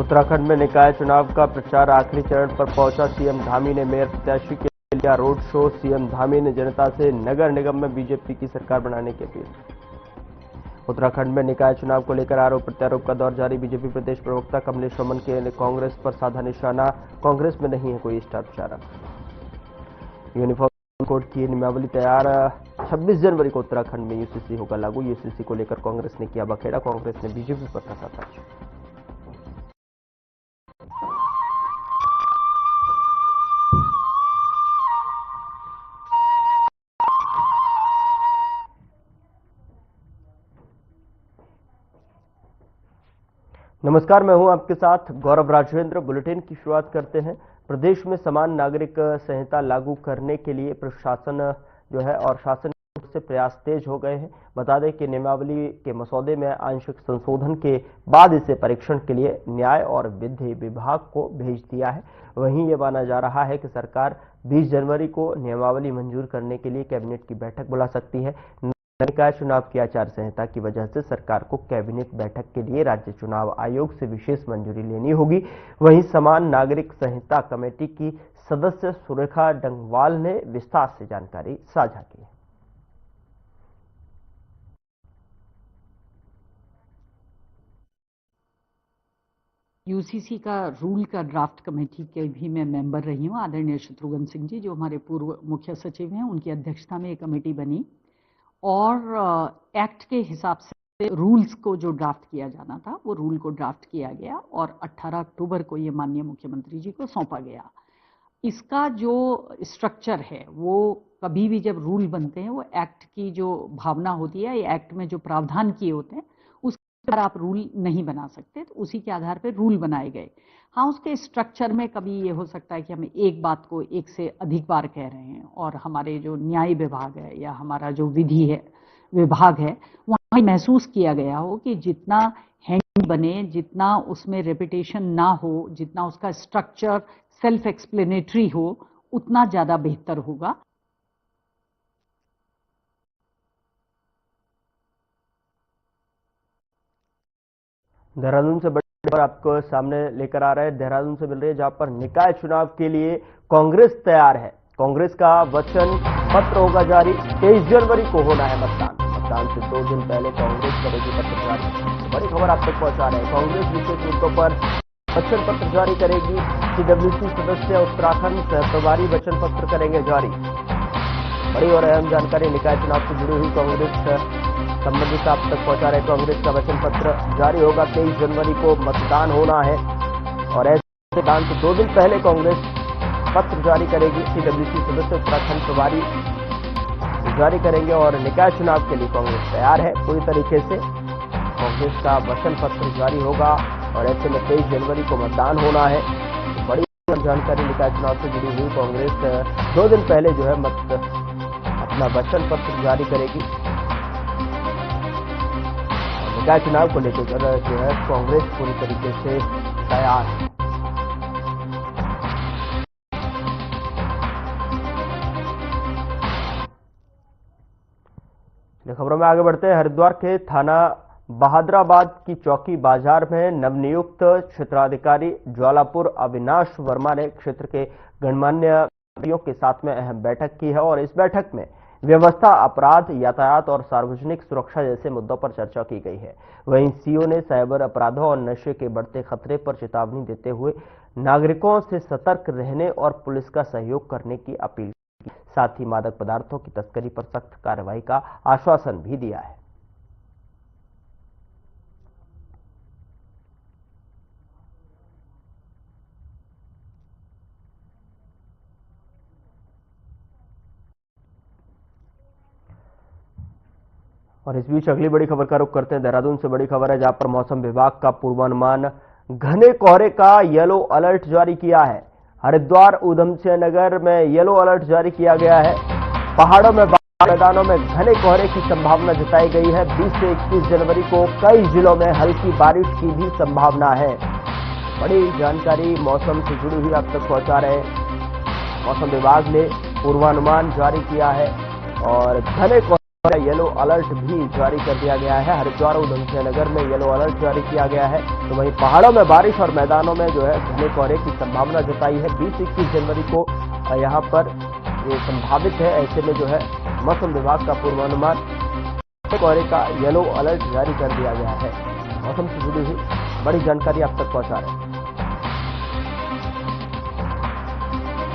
उत्तराखंड में निकाय चुनाव का प्रचार आखिरी चरण पर पहुंचा। सीएम धामी ने मेयर प्रत्याशी के लिए किया रोड शो। सीएम धामी ने जनता से नगर निगम में बीजेपी की सरकार बनाने की अपील। उत्तराखंड में निकाय चुनाव को लेकर आरोप प्रत्यारोप का दौर जारी। बीजेपी प्रदेश प्रवक्ता कमलेश रमन के कांग्रेस पर साधा निशाना। कांग्रेस में नहीं है कोई स्टार प्रचारक। यूनिफॉर्म कोड की नियमावली तैयार। 26 जनवरी को उत्तराखंड में यूसीसी होगा लागू। यूसीसी को लेकर कांग्रेस ने किया बखेड़ा। कांग्रेस ने बीजेपी पर कसा तंज। नमस्कार, मैं हूं आपके साथ गौरव राजेंद्र। बुलेटिन की शुरुआत करते हैं। प्रदेश में समान नागरिक संहिता लागू करने के लिए प्रशासन जो है और शासन से प्रयास तेज हो गए हैं। बता दें कि नियमावली के मसौदे में आंशिक संशोधन के बाद इसे परीक्षण के लिए न्याय और विधि विभाग को भेज दिया है। वहीं ये माना जा रहा है कि सरकार 20 जनवरी को नियमावली मंजूर करने के लिए कैबिनेट की बैठक बुला सकती है। निकाय चुनाव की आचार संहिता की वजह से सरकार को कैबिनेट बैठक के लिए राज्य चुनाव आयोग से विशेष मंजूरी लेनी होगी। वहीं समान नागरिक संहिता कमेटी की सदस्य सुरेखा डंगवाल ने विस्तार से जानकारी साझा की। यूसीसी का रूल का ड्राफ्ट कमेटी के भी मैं मेंबर रही हूँ। आदरणीय शत्रुघ्न सिंह जी जो हमारे पूर्व मुख्य सचिव हैं, उनकी अध्यक्षता में ये कमेटी बनी और एक्ट के हिसाब से रूल्स को जो ड्राफ्ट किया जाना था वो रूल को ड्राफ्ट किया गया और 18 अक्टूबर को ये माननीय मुख्यमंत्री जी को सौंपा गया। इसका जो स्ट्रक्चर है वो कभी भी जब रूल बनते हैं वो एक्ट की जो भावना होती है, ये एक्ट में जो प्रावधान किए होते हैं उसके पर आप रूल नहीं बना सकते, तो उसी के आधार पर रूल बनाए गए। हाँ, उसके स्ट्रक्चर में कभी ये हो सकता है कि हम एक बात को एक से अधिक बार कह रहे हैं और हमारे जो न्याय विभाग है या हमारा जो विधि है विभाग है वहाँ महसूस किया गया हो कि जितना हैंड बने, जितना उसमें रेपिटेशन ना हो, जितना उसका स्ट्रक्चर सेल्फ एक्सप्लेनेटरी हो, उतना ज़्यादा बेहतर होगा। देहरादून से बड़ी खबर आपको सामने लेकर आ रहे हैं। देहरादून से मिल रही है जहां पर निकाय चुनाव के लिए कांग्रेस तैयार है। कांग्रेस का वचन पत्र होगा जारी। 23 जनवरी को होना है मतदान। मतदान से 2 दिन पहले कांग्रेस करेगी पत्र जारी। बड़ी खबर आप तक पहुंचा रहे हैं। कांग्रेस विशेष मुद्दों पर वचन पत्र जारी करेगी। सीडब्ल्यूसी सदस्य उत्तराखंड सह प्रभारी वचन पत्र करेंगे जारी। बड़ी और अहम जानकारी निकाय चुनाव से जुड़ी हुई कांग्रेस संबंधित आप तक पहुंचा रहे। कांग्रेस का वचन पत्र जारी होगा। 23 जनवरी को मतदान होना है और ऐसे मतदान से 2 दिन पहले कांग्रेस पत्र जारी करेगी। सीडब्ल्यूसी सदस्य उत्तराखंड प्रभारी जारी करेंगे और निकाय चुनाव के लिए कांग्रेस तैयार है पूरी तरीके से। कांग्रेस का वचन पत्र जारी होगा और ऐसे में 23 जनवरी को मतदान होना है। बड़ी जानकारी निकाय चुनाव से जुड़ी हुई। कांग्रेस 2 दिन पहले जो है अपना वचन पत्र जारी करेगी। निकाय चुनाव को लेकर जो है कांग्रेस पूरी तरीके से तैयार है। खबरों में आगे बढ़ते हैं। हरिद्वार के थाना बहादुराबाद की चौकी बाजार में नवनियुक्त क्षेत्राधिकारी ज्वालापुर अविनाश वर्मा ने क्षेत्र के गणमान्य अधिकारियों के साथ में अहम बैठक की है और इस बैठक में व्यवस्था, अपराध, यातायात और सार्वजनिक सुरक्षा जैसे मुद्दों पर चर्चा की गई है। वहीं सीओ ने साइबर अपराधों और नशे के बढ़ते खतरे पर चेतावनी देते हुए नागरिकों से सतर्क रहने और पुलिस का सहयोग करने की अपील की। साथ ही मादक पदार्थों की तस्करी पर सख्त कार्रवाई का आश्वासन भी दिया है। और इस बीच अगली बड़ी खबर का रुख करते हैं। देहरादून से बड़ी खबर है जहां पर मौसम विभाग का पूर्वानुमान घने कोहरे का येलो अलर्ट जारी किया है। हरिद्वार, ऊधमसिंह नगर में येलो अलर्ट जारी किया गया है। पहाड़ों में, मैदानों में घने कोहरे की संभावना जताई गई है। 20 से 21 जनवरी को कई जिलों में हल्की बारिश की भी संभावना है। बड़ी जानकारी मौसम से जुड़ी हुई आप तक पहुंचा रहे हैं। मौसम विभाग ने पूर्वानुमान जारी किया है और घने येलो अलर्ट भी जारी कर दिया गया है। हरिद्वार और उधमसिंह नगर में येलो अलर्ट जारी किया गया है। तो वहीं पहाड़ों में बारिश और मैदानों में जो है घने कोहरे की संभावना जताई है। 20-21 जनवरी को यहाँ पर ये संभावित है। ऐसे में जो है मौसम विभाग का पूर्वानुमान कोहरे का येलो अलर्ट जारी कर दिया गया है। मौसम से जुड़ी हुई बड़ी जानकारी आप तक पहुंचा रहे हैं।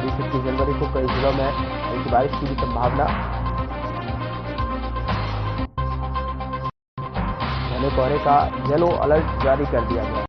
20-21 जनवरी को कई जिलों में हल्की बारिश की भी संभावना। घने कोहरे का येलो अलर्ट जारी कर दिया गया।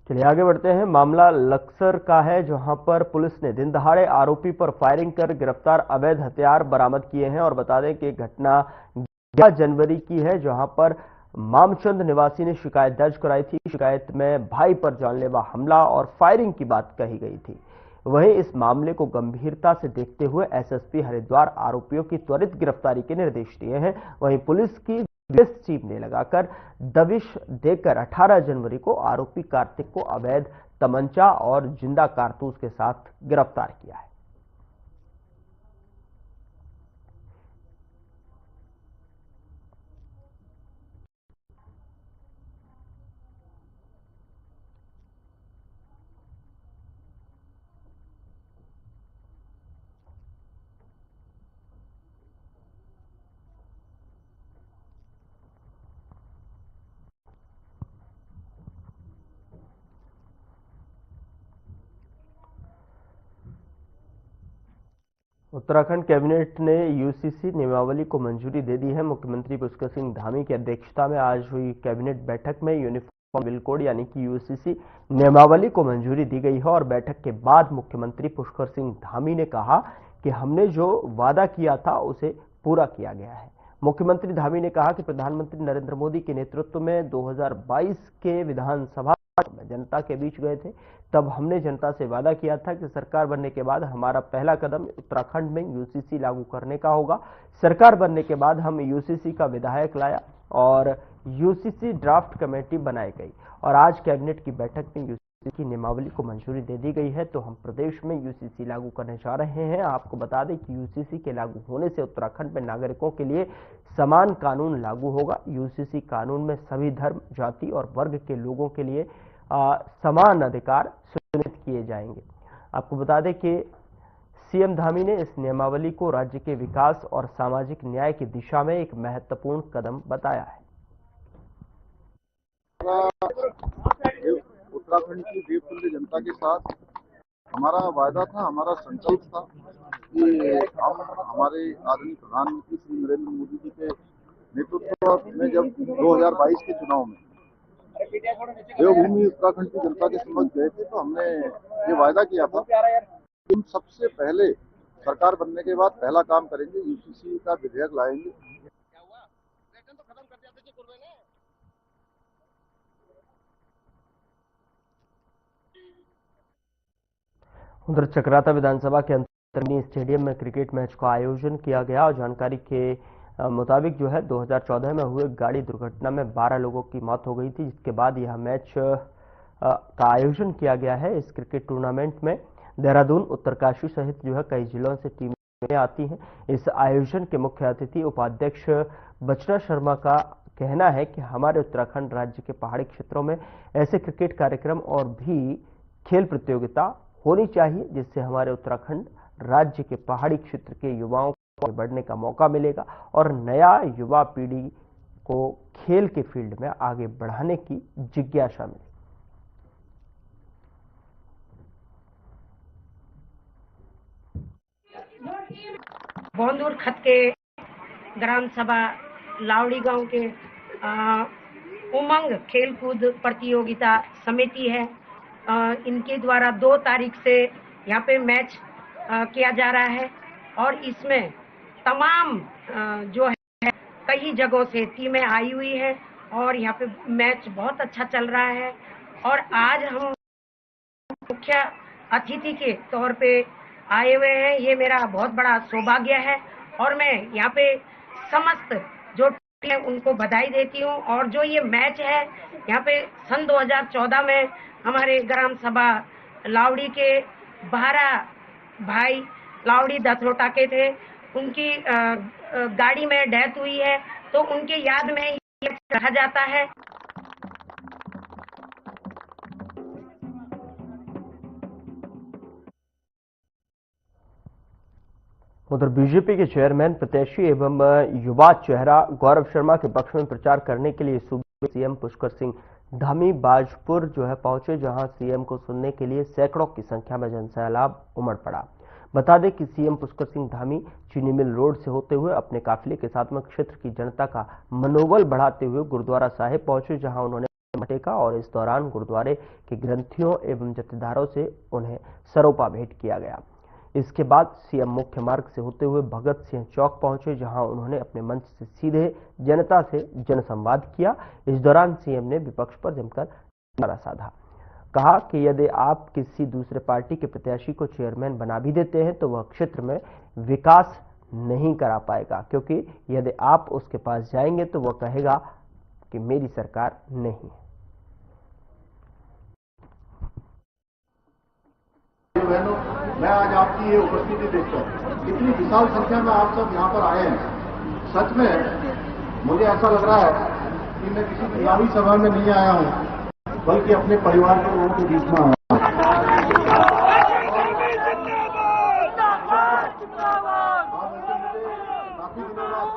चलिए आगे बढ़ते हैं। मामला लक्सर का है, जहां पर पुलिस ने दिन दहाड़े आरोपी पर फायरिंग कर गिरफ्तार अवैध हथियार बरामद किए हैं। और बता दें कि घटना 11 जनवरी की है, जहां पर मामचंद निवासी ने शिकायत दर्ज कराई थी। शिकायत में भाई पर जानलेवा हमला और फायरिंग की बात कही गई थी। वहीं इस मामले को गंभीरता से देखते हुए एसएसपी हरिद्वार आरोपियों की त्वरित गिरफ्तारी के निर्देश दिए हैं। वहीं पुलिस की टीम ने लगाकर दबिश देकर 18 जनवरी को आरोपी कार्तिक को अवैध तमंचा और जिंदा कारतूस के साथ गिरफ्तार किया है। उत्तराखंड कैबिनेट ने यूसीसी नियमावली को मंजूरी दे दी है। मुख्यमंत्री पुष्कर सिंह धामी की अध्यक्षता में आज हुई कैबिनेट बैठक में यूनिफॉर्म सिविल कोड यानी कि यूसीसी नियमावली को मंजूरी दी गई है। और बैठक के बाद मुख्यमंत्री पुष्कर सिंह धामी ने कहा कि हमने जो वादा किया था उसे पूरा किया गया है। मुख्यमंत्री धामी ने कहा कि प्रधानमंत्री नरेंद्र मोदी के नेतृत्व में 2022 के विधानसभा में जनता के बीच गए थे। तब हमने जनता से वादा किया था कि सरकार बनने के बाद हमारा पहला कदम उत्तराखंड में यूसीसी लागू करने का होगा। सरकार बनने के बाद हम यूसीसी का विधायक लाया और यूसीसी ड्राफ्ट कमेटी बनाई गई और आज कैबिनेट की बैठक में यूसीसी की नियमावली को मंजूरी दे दी गई है। तो हम प्रदेश में यूसीसी लागू करने जा रहे हैं। आपको बता दें कि यूसीसी के लागू होने से उत्तराखंड में नागरिकों के लिए समान कानून लागू होगा। यूसीसी कानून में सभी धर्म, जाति और वर्ग के लोगों के लिए समान अधिकार सुनिश्चित किए जाएंगे। आपको बता दें कि सीएम धामी ने इस नियमावली को राज्य के विकास और सामाजिक न्याय की दिशा में एक महत्वपूर्ण कदम बताया है। उत्तराखंड की देवतुल्य जनता के साथ हमारा वायदा था, हमारा संकल्प था कि हम हमारे आदरणीय प्रधानमंत्री श्री नरेंद्र मोदी जी के नेतृत्व में जब 2022 के चुनाव में देवभूमि उत्तराखंड की जनता के समक्ष गए थे तो हमने ये वायदा किया था कि हम सबसे पहले सरकार बनने के बाद पहला काम करेंगे, यूसीसी का विधेयक लाएंगे। उधर चक्राता विधानसभा के अंतर्गत स्टेडियम में क्रिकेट मैच का आयोजन किया गया और जानकारी के मुताबिक जो है 2014 में हुए गाड़ी दुर्घटना में 12 लोगों की मौत हो गई थी, जिसके बाद यह मैच का आयोजन किया गया है। इस क्रिकेट टूर्नामेंट में देहरादून, उत्तरकाशी सहित जो है कई जिलों से टीमें आती हैं। इस आयोजन के मुख्य अतिथि उपाध्यक्ष बचना शर्मा का कहना है कि हमारे उत्तराखंड राज्य के पहाड़ी क्षेत्रों में ऐसे क्रिकेट कार्यक्रम और भी खेल प्रतियोगिता होनी चाहिए, जिससे हमारे उत्तराखंड राज्य के पहाड़ी क्षेत्र के युवाओं को बढ़ने का मौका मिलेगा और नया युवा पीढ़ी को खेल के फील्ड में आगे बढ़ाने की जिज्ञासा मिलेगी। बोंदूर खत के ग्राम सभा लावड़ी गांव के उमंग खेलकूद प्रतियोगिता समिति है। इनके द्वारा 2 तारीख से यहाँ पे मैच किया जा रहा है और इसमें तमाम जो है कई जगहों से टीमें आई हुई है और यहाँ पे मैच बहुत अच्छा चल रहा है। और आज हम मुख्य अतिथि के तौर पे आए हुए हैं। ये मेरा बहुत बड़ा सौभाग्य है और मैं यहाँ पे समस्त जो टीम है उनको बधाई देती हूँ। और जो ये मैच है यहाँ पे सन 2014 में हमारे ग्राम सभा लावड़ी के 12 भाई लावड़ी दसरोटा के थे उनकी गाड़ी में डेथ हुई है, तो उनके याद में ये रखा जाता है। उधर बीजेपी के चेयरमैन प्रत्याशी एवं युवा चेहरा गौरव शर्मा के पक्ष में प्रचार करने के लिए सूबे सीएम पुष्कर सिंह धामी बाजपुर पहुंचे, जहां सीएम को सुनने के लिए सैकड़ों की संख्या में जनसैलाब उमड़ पड़ा। बता दें कि सीएम पुष्कर सिंह धामी चीनी मिल रोड से होते हुए अपने काफिले के साथ में क्षेत्र की जनता का मनोबल बढ़ाते हुए गुरुद्वारा साहिब पहुंचे, जहां उन्होंने मत्था टेका और इस दौरान गुरुद्वारे के ग्रंथियों एवं जत्थेदारों से उन्हें सरोपा भेंट किया गया। इसके बाद सीएम मुख्य मार्ग से होते हुए भगत सिंह चौक पहुंचे, जहां उन्होंने अपने मंच से सीधे जनता से जनसंवाद किया। इस दौरान सीएम ने विपक्ष पर जमकर नारा साधा। कहा कि यदि आप किसी दूसरे पार्टी के प्रत्याशी को चेयरमैन बना भी देते हैं तो वह क्षेत्र में विकास नहीं करा पाएगा, क्योंकि यदि आप उसके पास जाएंगे तो वह कहेगा कि मेरी सरकार नहीं है। मैं आज आपकी ये उपस्थिति देखकर इतनी विशाल संख्या में आप सब यहाँ पर आए हैं, सच में मुझे ऐसा लग रहा है कि मैं किसी चुनावी सभा में नहीं आया हूँ, बल्कि अपने परिवार के लोगों के बीच में आया हूँ। काफी दिनों बाद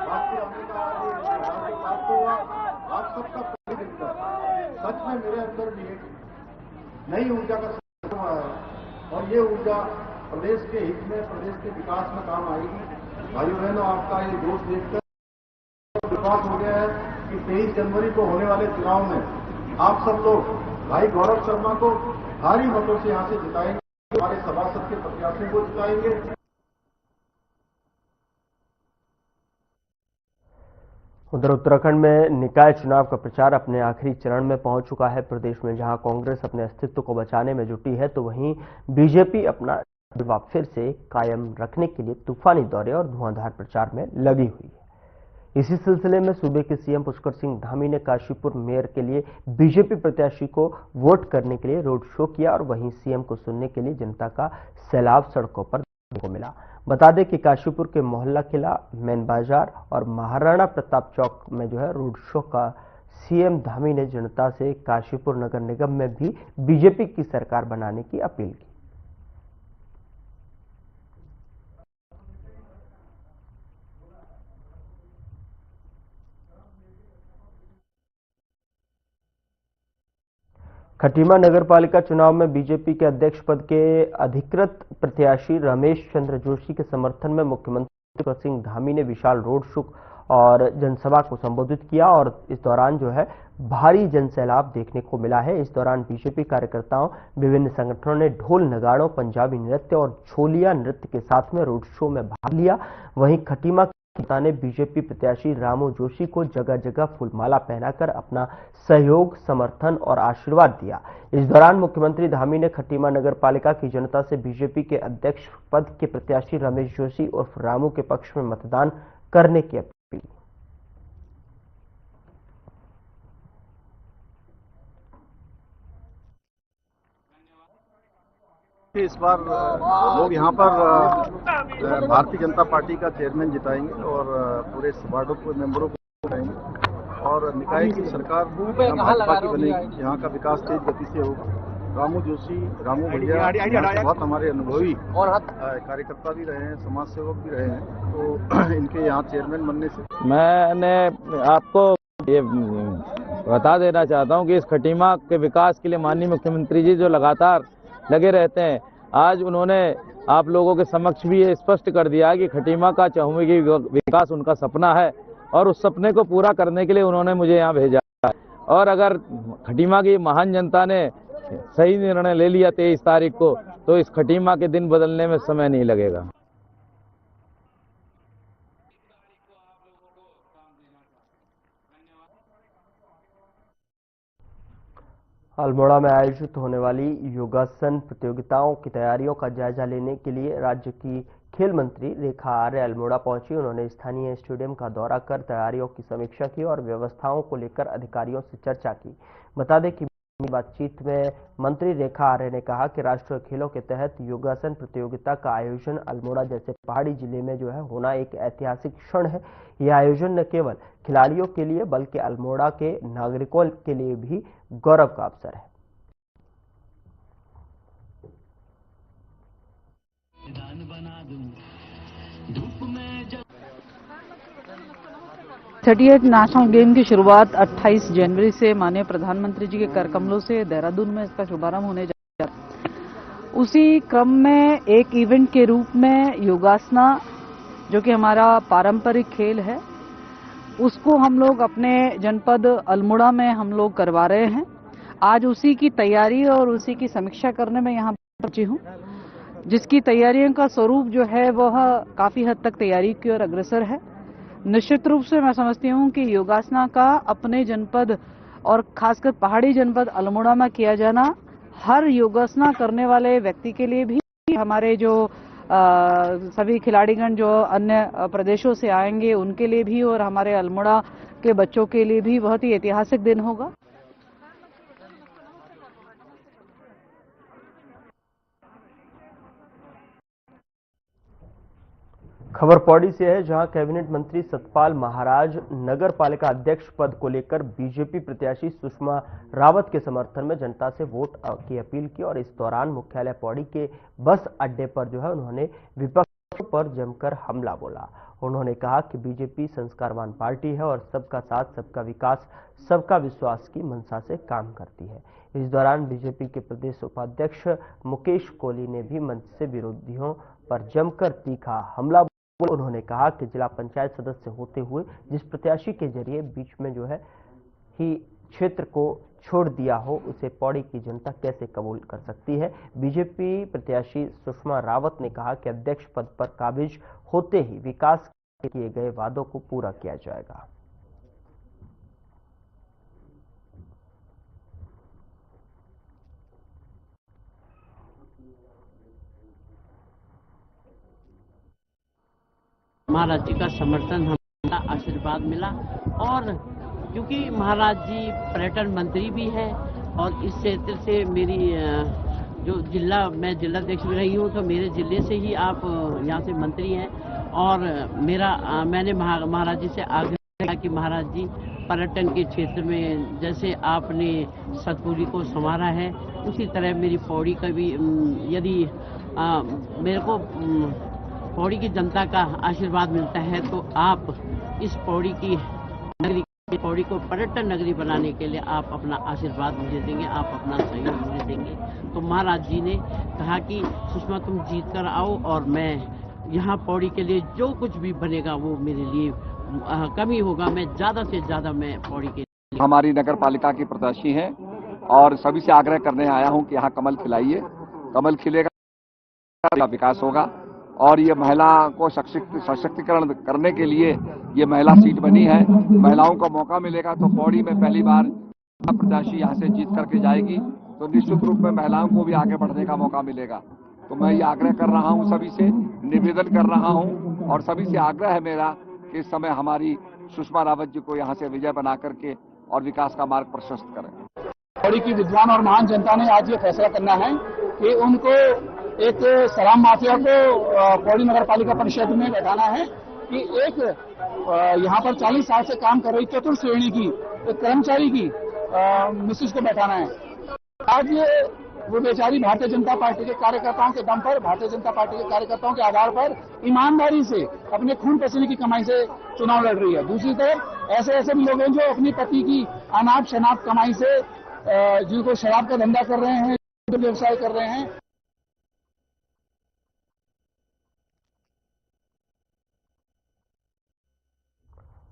बात आने का प्राप्त हुआ। आप सबका सच में मेरे अंदर भी एक नई ऊर्जा का हुआ है और ये ऊर्जा प्रदेश के हित में, प्रदेश के विकास में काम आएगी। भाइयों बहनों, आपका ये जोश देखकर विश्वास हो गया है कि 23 जनवरी को होने वाले चुनाव में आप सब लोग भाई गौरव शर्मा को भारी मतों से यहां से जिताएंगे, हमारे सभासद के प्रत्याशियों को जिताएंगे। उधर उत्तराखंड में निकाय चुनाव का प्रचार अपने आखिरी चरण में पहुंच चुका है। प्रदेश में जहां कांग्रेस अपने अस्तित्व को बचाने में जुटी है, तो वहीं बीजेपी अपना जलवा फिर से कायम रखने के लिए तूफानी दौरे और धुआंधार प्रचार में लगी हुई है। इसी सिलसिले में सूबे के सीएम पुष्कर सिंह धामी ने काशीपुर मेयर के लिए बीजेपी प्रत्याशी को वोट करने के लिए रोड शो किया और वहीं सीएम को सुनने के लिए जनता का सैलाब सड़कों पर देखने को मिला। बता दें कि काशीपुर के मोहल्ला किला, मेन बाजार और महाराणा प्रताप चौक में रोड शो का सीएम धामी ने जनता से काशीपुर नगर निगम में भी बीजेपी की सरकार बनाने की अपील की। खटीमा नगर पालिका चुनाव में बीजेपी के अध्यक्ष पद के अधिकृत प्रत्याशी रमेश चंद्र जोशी के समर्थन में मुख्यमंत्री पुष्कर सिंह धामी ने विशाल रोड शो और जनसभा को संबोधित किया और इस दौरान भारी जनसैलाब देखने को मिला है। इस दौरान बीजेपी कार्यकर्ताओं, विभिन्न संगठनों ने ढोल नगाड़ों, पंजाबी नृत्य और छोलिया नृत्य के साथ में रोड शो में भाग लिया। वहीं खटीमा ने बीजेपी प्रत्याशी रामू जोशी को जगह जगह फूलमाला पहनाकर अपना सहयोग, समर्थन और आशीर्वाद दिया। इस दौरान मुख्यमंत्री धामी ने खटीमा नगर पालिका की जनता से बीजेपी के अध्यक्ष पद के प्रत्याशी रमेश जोशी उर्फ रामू के पक्ष में मतदान करने की अपील की। इस बार लोग यहाँ पर भारतीय जनता पार्टी का चेयरमैन जिताएंगे और पूरे वार्डों के मेंबरों को जिताएंगे और निकाय की सरकार भाजपा की बनेगी। यहाँ का विकास तेज गति से होगा। रामू भैया बहुत हमारे अनुभवी कार्यकर्ता भी रहे हैं, समाज सेवक भी रहे हैं, तो इनके यहाँ चेयरमैन बनने से मैंने आपको ये बता देना चाहता हूँ कि इस खटीमा के विकास के लिए माननीय मुख्यमंत्री जी जो लगातार लगे रहते हैं, आज उन्होंने आप लोगों के समक्ष भी ये स्पष्ट कर दिया कि खटीमा का चहुमुखी विकास उनका सपना है और उस सपने को पूरा करने के लिए उन्होंने मुझे यहाँ भेजा है। और अगर खटीमा की महान जनता ने सही निर्णय ले लिया 23 तारीख को, तो इस खटीमा के दिन बदलने में समय नहीं लगेगा। अल्मोड़ा में आयोजित होने वाली योगासन प्रतियोगिताओं की तैयारियों का जायजा लेने के लिए राज्य की खेल मंत्री रेखा आर्य अल्मोड़ा पहुंची। उन्होंने स्थानीय स्टेडियम का दौरा कर तैयारियों की समीक्षा की और व्यवस्थाओं को लेकर अधिकारियों से चर्चा की। बता दें कि बातचीत में मंत्री रेखा आर्य ने कहा कि राष्ट्रीय खेलों के तहत योगासन प्रतियोगिता का आयोजन अल्मोड़ा जैसे पहाड़ी जिले में जो है होना एक ऐतिहासिक क्षण है। यह आयोजन न केवल खिलाड़ियों के लिए बल्कि अल्मोड़ा के नागरिकों के लिए भी गौरव का अवसर है। 38 नेशनल गेम की शुरुआत 28 जनवरी से माननीय प्रधानमंत्री जी के कर कमलों से देहरादून में इसका शुभारंभ होने जा रहा है। उसी क्रम में एक इवेंट के रूप में योगासना, जो कि हमारा पारंपरिक खेल है, उसको हम लोग अपने जनपद अल्मोड़ा में हम लोग करवा रहे हैं। आज उसी की तैयारी और उसी की समीक्षा करने में यहाँ पहुंची हूँ, जिसकी तैयारियों का स्वरूप जो है वह काफी हद तक तैयारी की ओर अग्रसर है। निश्चित रूप से मैं समझती हूँ कि योगासना का अपने जनपद और खासकर पहाड़ी जनपद अल्मोड़ा में किया जाना हर योगासना करने वाले व्यक्ति के लिए भी, हमारे जो सभी खिलाड़ीगण जो अन्य प्रदेशों से आएंगे उनके लिए भी, और हमारे अल्मोड़ा के बच्चों के लिए भी बहुत ही ऐतिहासिक दिन होगा। खबर पौड़ी से है, जहां कैबिनेट मंत्री सतपाल महाराज नगर पालिका अध्यक्ष पद को लेकर बीजेपी प्रत्याशी सुषमा रावत के समर्थन में जनता से वोट की अपील की और इस दौरान मुख्यालय पौड़ी के बस अड्डे पर जो है उन्होंने विपक्षों पर जमकर हमला बोला। उन्होंने कहा कि बीजेपी संस्कारवान पार्टी है और सबका साथ, सबका विकास, सबका विश्वास की मंशा से काम करती है। इस दौरान बीजेपी के प्रदेश उपाध्यक्ष मुकेश कोहली ने भी मंच से विरोधियों पर जमकर तीखा हमला। उन्होंने कहा कि जिला पंचायत सदस्य होते हुए जिस प्रत्याशी के जरिए बीच में जो है ही क्षेत्र को छोड़ दिया हो, उसे पौड़ी की जनता कैसे कबूल कर सकती है। बीजेपी प्रत्याशी सुषमा रावत ने कहा कि अध्यक्ष पद पर काबिज होते ही विकास के किए गए वादों को पूरा किया जाएगा। महाराज जी का समर्थन, हमारा आशीर्वाद मिला, और क्योंकि महाराज जी पर्यटन मंत्री भी हैं और इस क्षेत्र से मेरी जो मैं जिलाध्यक्ष भी रही हूँ, तो मेरे जिले से ही आप यहाँ से मंत्री हैं। और मैंने महाराज जी से आग्रह किया कि महाराज जी पर्यटन के क्षेत्र में जैसे आपने सतपुरी को संवारा है, उसी तरह मेरी पौड़ी का भी, यदि मेरे को पौड़ी की जनता का आशीर्वाद मिलता है तो आप इस पौड़ी की नगरी, पौड़ी को पर्यटन नगरी बनाने के लिए आप अपना आशीर्वाद मुझे देंगे, आप अपना सहयोग मुझे देंगे। तो महाराज जी ने कहा कि सुषमा तुम जीत कर आओ और मैं यहाँ पौड़ी के लिए जो कुछ भी बनेगा वो मेरे लिए कमी होगा, मैं ज़्यादा से ज़्यादा मैं पौड़ी के लिए। हमारी नगर पालिका की प्रत्याशी हैं और सभी से आग्रह करने आया हूँ कि यहाँ कमल खिलाइए, कमल खिलेगा, विकास होगा। और ये महिला को सशक्तिकरण करने के लिए ये महिला सीट बनी है, महिलाओं को मौका मिलेगा तो पौड़ी में पहली बार प्रत्याशी यहाँ से जीत करके जाएगी, तो निश्चित रूप में महिलाओं को भी आगे बढ़ने का मौका मिलेगा। तो मैं ये आग्रह कर रहा हूँ, सभी से निवेदन कर रहा हूँ और सभी से आग्रह है मेरा कि इस समय हमारी सुषमा रावत जी को यहाँ से विजय बना करके और विकास का मार्ग प्रशस्त करें। पौड़ी की विद्वान और महान जनता ने आज ये फैसला करना है कि उनको एक सलाम माफिया को पौड़ी नगर पालिका परिषद में बैठाना है कि एक यहाँ पर 40 साल से काम कर रही चतुर्थ श्रेणी की एक कर्मचारी की मिसेज को बैठाना है। आज ये वो बेचारी भारतीय जनता पार्टी के कार्यकर्ताओं के दम पर, भारतीय जनता पार्टी के कार्यकर्ताओं के आधार पर ईमानदारी से अपने खून पसीने की कमाई से चुनाव लड़ रही है। दूसरी तरफ ऐसे भी लोग हैं जो अपनी पति की अनाप शनाप कमाई से जिनको शराब का धंधा कर रहे हैं, व्यवसाय कर रहे हैं।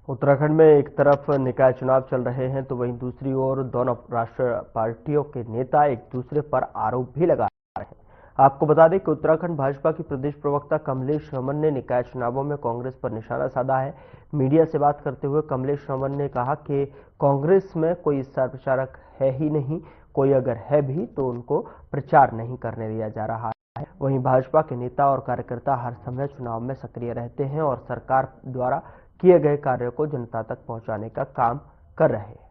उत्तराखंड में एक तरफ निकाय चुनाव चल रहे हैं तो वहीं दूसरी ओर दोनों राष्ट्रीय पार्टियों के नेता एक दूसरे पर आरोप भी लगा रहे हैं। आपको बता दें कि उत्तराखंड भाजपा की प्रदेश प्रवक्ता कमलेश रमन ने निकाय चुनावों में कांग्रेस पर निशाना साधा है। मीडिया से बात करते हुए कमलेश रमन ने कहा कि कांग्रेस में कोई स्टार प्रचारक है ही नहीं, कोई अगर है भी तो उनको प्रचार नहीं करने दिया जा रहा है। वहीं भाजपा के नेता और कार्यकर्ता हर समय चुनाव में सक्रिय रहते हैं और सरकार द्वारा किए गए कार्यों को जनता तक पहुंचाने का काम कर रहे हैं।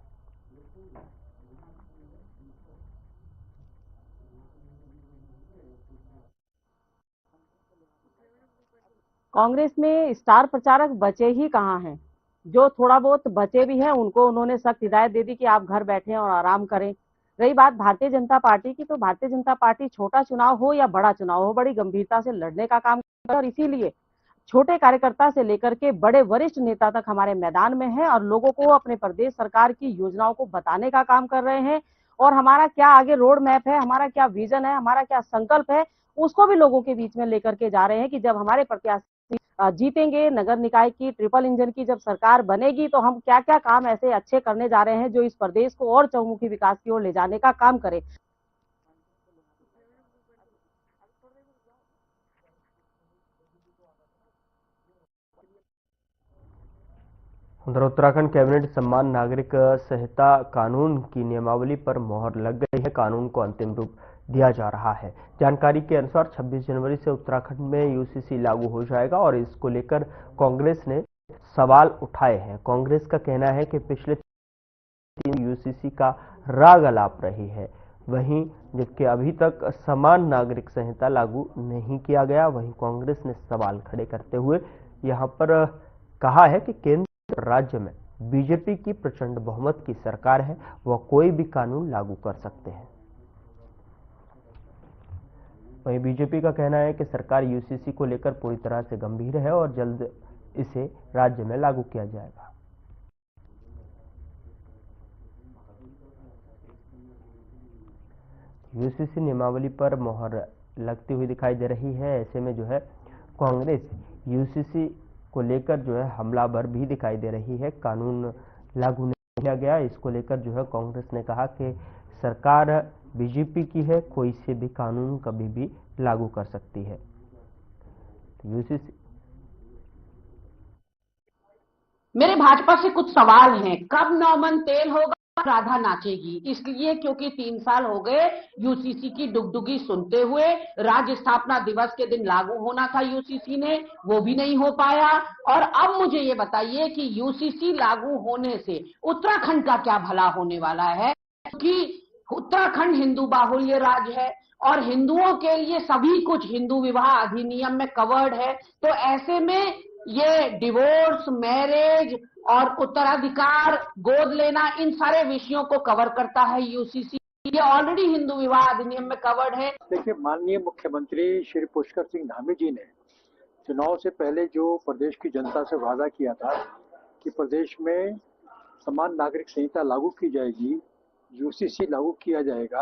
कांग्रेस में स्टार प्रचारक बचे ही कहाँ हैं। जो थोड़ा बहुत बचे भी हैं उनको उन्होंने सख्त हिदायत दे दी कि आप घर बैठे और आराम करें। रही बात भारतीय जनता पार्टी की, तो भारतीय जनता पार्टी छोटा चुनाव हो या बड़ा चुनाव हो, बड़ी गंभीरता से लड़ने का काम करती है और इसीलिए छोटे कार्यकर्ता से लेकर के बड़े वरिष्ठ नेता तक हमारे मैदान में है और लोगों को अपने प्रदेश सरकार की योजनाओं को बताने का काम कर रहे हैं। और हमारा क्या आगे रोड मैप है, हमारा क्या विजन है, हमारा क्या संकल्प है, उसको भी लोगों के बीच में लेकर के जा रहे हैं कि जब हमारे प्रत्याशी जीतेंगे, नगर निकाय की ट्रिपल इंजन की जब सरकार बनेगी, तो हम क्या क्या काम ऐसे अच्छे करने जा रहे हैं जो इस प्रदेश को और चहुमुखी विकास की ओर ले जाने का काम करे। उधर उत्तराखंड कैबिनेट सम्मान नागरिक संहिता कानून की नियमावली पर मोहर लग गई है। कानून को अंतिम रूप दिया जा रहा है। जानकारी के अनुसार 26 जनवरी से उत्तराखंड में यूसीसी लागू हो जाएगा और इसको लेकर कांग्रेस ने सवाल उठाए हैं। कांग्रेस का कहना है कि पिछले 3 यूसीसी का राग अलाप रही है, वहीं जबकि अभी तक समान नागरिक संहिता लागू नहीं किया गया। वहीं कांग्रेस ने सवाल खड़े करते हुए यहां पर कहा है कि केंद्र राज्य में बीजेपी की प्रचंड बहुमत की सरकार है, वह कोई भी कानून लागू कर सकते हैं। वहीं बीजेपी का कहना है कि सरकार यूसीसी को लेकर पूरी तरह से गंभीर है और जल्द इसे राज्य में लागू किया जाएगा। यूसीसी नियमावली पर मोहर लगती हुई दिखाई दे रही है। ऐसे में जो है कांग्रेस यूसीसी को लेकर जो है हमलावर भी दिखाई दे रही है। कानून लागू नहीं किया गया, इसको लेकर जो है कांग्रेस ने कहा कि सरकार बीजेपी की है, कोई से भी कानून कभी भी लागू कर सकती है। यूसीसी मेरे भाजपा से कुछ सवाल हैं। कब नौमन तेल होगा, राधा नाचेगी? इसलिए क्योंकि 3 साल हो गए यूसीसी की डुगडुगी सुनते हुए। राज्य स्थापना दिवस के दिन लागू होना था यूसीसी ने, वो भी नहीं हो पाया। और अब मुझे ये बताइए कि यूसीसी लागू होने से उत्तराखंड का क्या भला होने वाला है? क्योंकि उत्तराखंड हिंदू बाहुल्य राज्य है और हिंदुओं के लिए सभी कुछ हिंदू विवाह अधिनियम में कवर्ड है। तो ऐसे में ये डिवोर्स, मैरिज और उत्तराधिकार, गोद लेना, इन सारे विषयों को कवर करता है यूसीसी। ये ऑलरेडी हिंदू विवाह अधिनियम में कवर्ड है। देखिए, माननीय मुख्यमंत्री श्री पुष्कर सिंह धामी जी ने चुनाव से पहले जो प्रदेश की जनता से वादा किया था कि प्रदेश में समान नागरिक संहिता लागू की जाएगी, यूसीसी लागू किया जाएगा,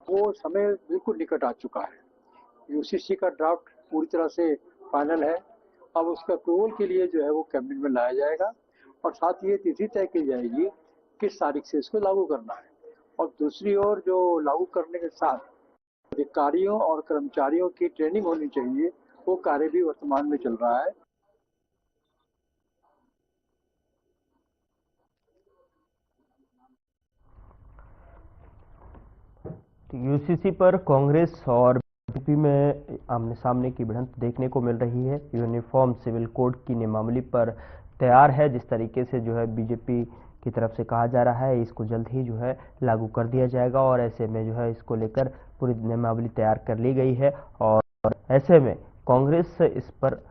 वो समय बिल्कुल निकट आ चुका है। यूसीसी का ड्राफ्ट पूरी तरह से फाइनल है। अब उसका अप्रूवल के लिए जो है वो कैबिनेट में लाया जाएगा और साथ ही ये तिथि तय की जाएगी किस तारीख से इसको लागू करना है। और दूसरी ओर जो लागू करने के साथ अधिकारियों और कर्मचारियों की ट्रेनिंग होनी चाहिए, वो कार्य भी वर्तमान में चल रहा है। यूसीसी पर कांग्रेस और बीजेपी में आमने सामने की भिड़ंत देखने को मिल रही है। यूनिफॉर्म सिविल कोड की नियमावली पर तैयार है, जिस तरीके से जो है बीजेपी की तरफ से कहा जा रहा है इसको जल्द ही जो है लागू कर दिया जाएगा और ऐसे में जो है इसको लेकर पूरी नियमावली तैयार कर ली गई है और ऐसे में कांग्रेस इस पर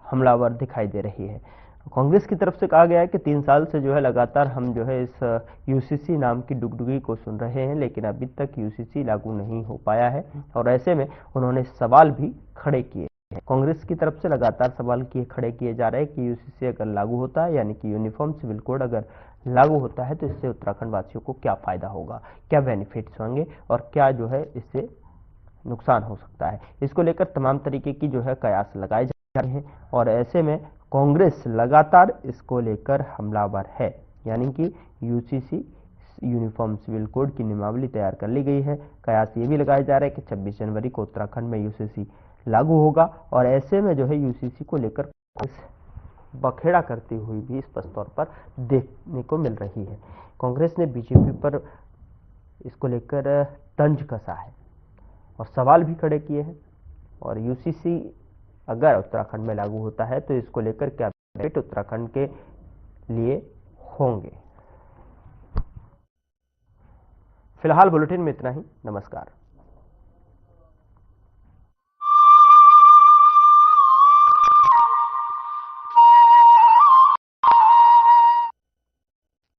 हमलावर दिखाई दे रही है। कांग्रेस की तरफ से कहा गया है कि 3 साल से जो है लगातार हम जो है इस यूसीसी नाम की डुगडुगी को सुन रहे हैं, लेकिन अभी तक यूसीसी लागू नहीं हो पाया है और ऐसे में उन्होंने सवाल भी खड़े किए हैं। कांग्रेस की तरफ से लगातार सवाल खड़े किए जा रहे हैं कि यूसीसी अगर लागू होता है, यानी कि यूनिफॉर्म सिविल कोड अगर लागू होता है, तो इससे उत्तराखंड वासियों को क्या फायदा होगा, क्या बेनिफिट्स होंगे और क्या जो है इससे नुकसान हो सकता है। इसको लेकर तमाम तरीके की जो है कयास लगाए जा रहे हैं और ऐसे में कांग्रेस लगातार इसको लेकर हमलावर है, यानी कि यूसीसी यूनिफॉर्म सिविल कोड की नियमावली तैयार कर ली गई है। कयास ये भी लगाया जा रहा है कि 26 जनवरी को उत्तराखंड में यूसीसी लागू होगा और ऐसे में जो है यूसीसी को लेकर कांग्रेस बखेड़ा करती हुई भी स्पष्ट तौर पर देखने को मिल रही है। कांग्रेस ने बीजेपी पर इसको लेकर तंज कसा है और सवाल भी खड़े किए हैं और यूसीसी अगर उत्तराखंड में लागू होता है तो इसको लेकर क्या बेनिफिट उत्तराखंड के लिए होंगे। फिलहाल बुलेटिन में इतना ही। नमस्कार।